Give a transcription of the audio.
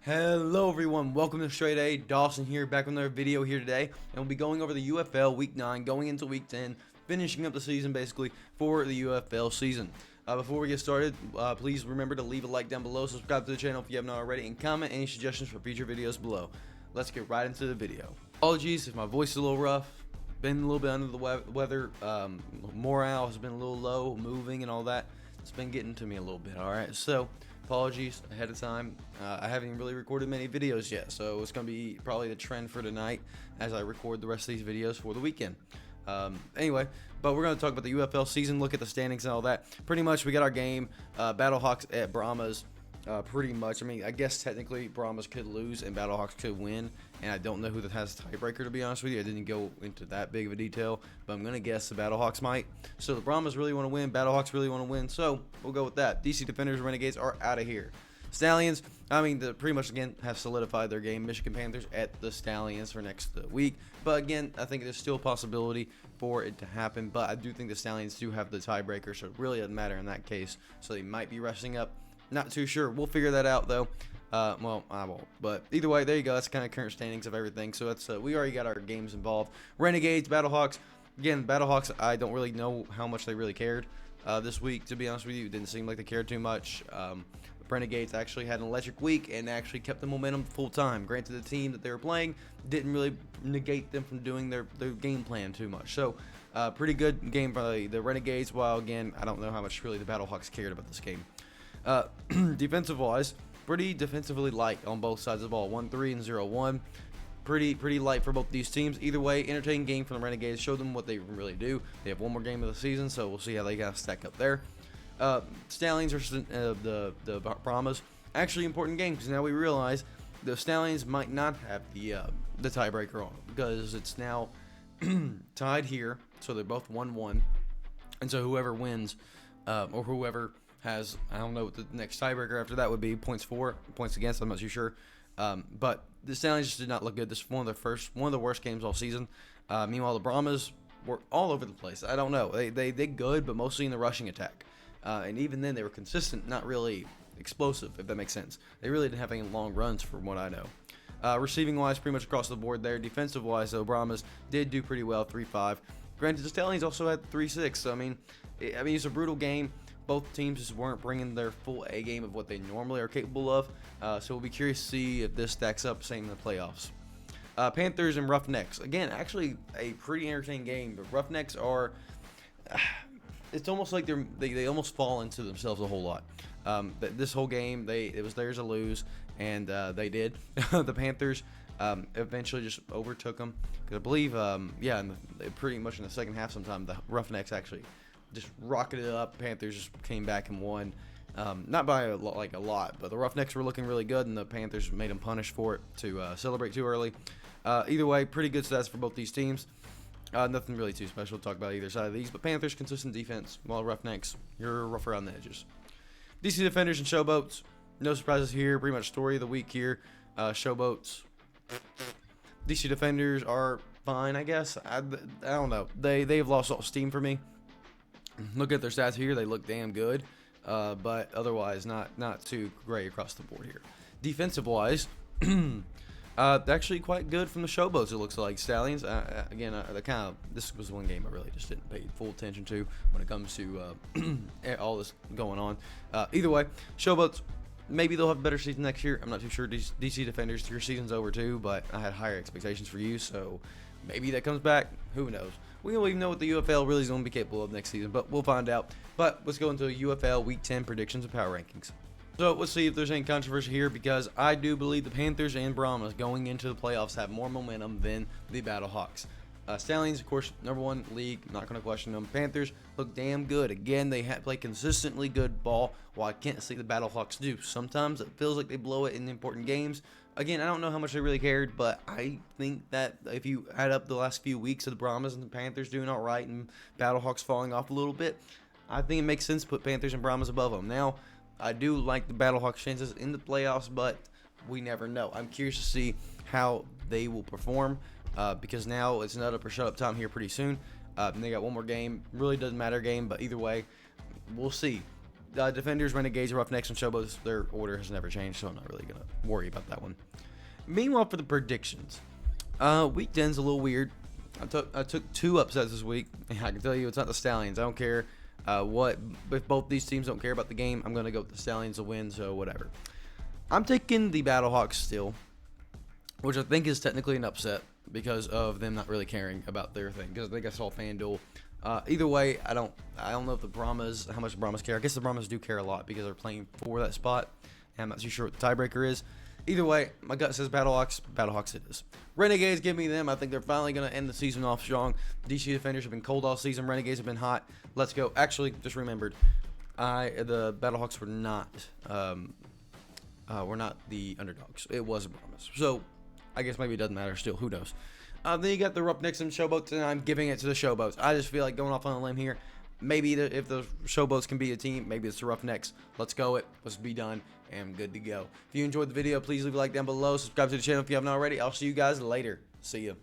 Hello everyone, welcome to StraightA. Dawson here, back with another video here today, and we'll be going over the UFL Week 9, going into Week 10, finishing up the season basically for the UFL season. Before we get started, please remember to leave a like down below, subscribe to the channel if you haven't already, and comment any suggestions for future videos below. Let's get right into the video. Apologies if my voice is a little rough, been a little bit under the weather, morale has been a little low, moving and all that. It's been getting to me a little bit, alright? So, apologies ahead of time. I haven't really recorded many videos yet, so it's going to be probably the trend for tonight as I record the rest of these videos for the weekend. Anyway, but we're going to talk about the UFL season, look at the standings and all that. Pretty much, we got our game, Battlehawks at Brahmas. Pretty much, I mean, I guess technically Brahmas could lose and Battlehawks could win, and I don't know who that has tiebreaker, to be honest with you. I didn't go into that big of a detail, but I'm going to guess the Battlehawks might. So the Brahmas really want to win, Battlehawks really want to win, so we'll go with that. DC Defenders, Renegades are out of here. Stallions, I mean, pretty much again have solidified their game. Michigan Panthers at the Stallions for next week, but again, I think there's still a possibility for it to happen, but I do think the Stallions do have the tiebreaker, so it really doesn't matter in that case, so they might be resting up. Not too sure. We'll figure that out though. Well, I won't. But either way, there you go. That's kind of current standings of everything. So that's we already got our games involved. Renegades, Battlehawks. Again, Battlehawks. I don't really know how much they really cared this week. To be honest with you, it didn't seem like they cared too much. Renegades actually had an electric week and actually kept the momentum full time. Granted, the team that they were playing didn't really negate them from doing their game plan too much. So, pretty good game by the Renegades. While again, I don't know how much really the Battlehawks cared about this game. Defensive wise, pretty defensively light on both sides of the ball. 1-3 and 0-1. Pretty light for both these teams. Either way, entertaining game from the Renegades. Show them what they really do. They have one more game of the season, so we'll see how they gotta stack up there. Stallions versus the Brahmas. Actually, important game because now we realize the Stallions might not have the tiebreaker on because it's now tied here, so they're both 1-1, and so whoever wins or whoever has, I don't know what the next tiebreaker after that would be, points for, points against, I'm not too sure. But the Stallions just did not look good. This is one of the worst games all season. Meanwhile, the Brahmas were all over the place. I don't know. They did good, but mostly in the rushing attack. And even then, they were consistent, not really explosive, if that makes sense. They really didn't have any long runs from what I know. Receiving-wise, pretty much across the board there. Defensive-wise, though, Brahmas did do pretty well, 3-5. Granted, the Stallions also had 3-6, so I mean, it's a brutal game. Both teams just weren't bringing their full A game of what they normally are capable of. So we'll be curious to see if this stacks up, same in the playoffs. Panthers and Roughnecks. Again, actually a pretty entertaining game. But Roughnecks are, it's almost like they almost fall into themselves a whole lot. This whole game, it was theirs to lose, and they did. The Panthers eventually just overtook them. Because I believe, pretty much in the second half sometime, the Roughnecks actually just rocketed up. Panthers just came back and won, not by a lot, but the Roughnecks were looking really good, and the Panthers made them punish for it to celebrate too early. Either way, pretty good stats for both these teams. Nothing really too special to talk about either side of these, but Panthers consistent defense, while Roughnecks, you're rough around the edges. DC Defenders and Showboats, no surprises here. Pretty much story of the week here. Showboats, DC Defenders are fine, I guess. I don't know. They've lost all steam for me. Look at their stats here; they look damn good, but otherwise not too great across the board here. Defensive wise, actually quite good from the Showboats. It looks like Stallions. Again, this was one game I really just didn't pay full attention to when it comes to all this going on. Either way, Showboats, maybe they'll have a better season next year. I'm not too sure. DC Defenders, your season's over too, but I had higher expectations for you, so maybe that comes back. Who knows? We don't even know what the UFL really is going to be capable of next season, but we'll find out. But let's go into UFL Week 10 predictions and power rankings. So let's see if there's any controversy here, because I do believe the Panthers and Brahmas going into the playoffs have more momentum than the Battlehawks. Stallions, of course, #1 league. Not going to question them. Panthers look damn good. Again, they play consistently good ball, while I can't see the Battlehawks do. Sometimes it feels like they blow it in important games. Again, I don't know how much they really cared, but I think that if you add up the last few weeks of the Brahmas and the Panthers doing all right and Battlehawks falling off a little bit, I think it makes sense to put Panthers and Brahmas above them. Now, I do like the Battlehawks' chances in the playoffs, but we never know. I'm curious to see how they will perform because now it's nut up or shut up time here pretty soon. And they got one more game. Really doesn't matter game, but either way, we'll see. Defenders, Renegades, Roughnecks, and Showboats, their order has never changed, so I'm not really going to worry about that one. Meanwhile, for the predictions, Week 10's a little weird. I took 2 upsets this week. I can tell you it's not the Stallions. I don't care what. If both these teams don't care about the game, I'm going to go with the Stallions to win, so whatever. I'm taking the Battlehawks still, which I think is technically an upset because of them not really caring about their thing. Because I think I saw FanDuel. Either way, I don't know if the Brahmas, how much the Brahmas care. I guess the Brahmas do care a lot because they're playing for that spot. And I'm not too sure what the tiebreaker is. Either way, my gut says Battlehawks. Battlehawks it is. Renegades, give me them. I think they're finally going to end the season off strong. DC Defenders have been cold all season. Renegades have been hot. Let's go. Actually, just remembered, the Battlehawks were not the underdogs. It was the Brahmas. So I guess maybe it doesn't matter still. Who knows? Then you got the Roughnecks and Showboats, and I'm giving it to the Showboats. I just feel like going off on a limb here. Maybe if the Showboats can be a team, maybe it's the Roughnecks. Let's go it. Let's be done. And I'm good to go. If you enjoyed the video, please leave a like down below. Subscribe to the channel if you haven't already. I'll see you guys later. See ya.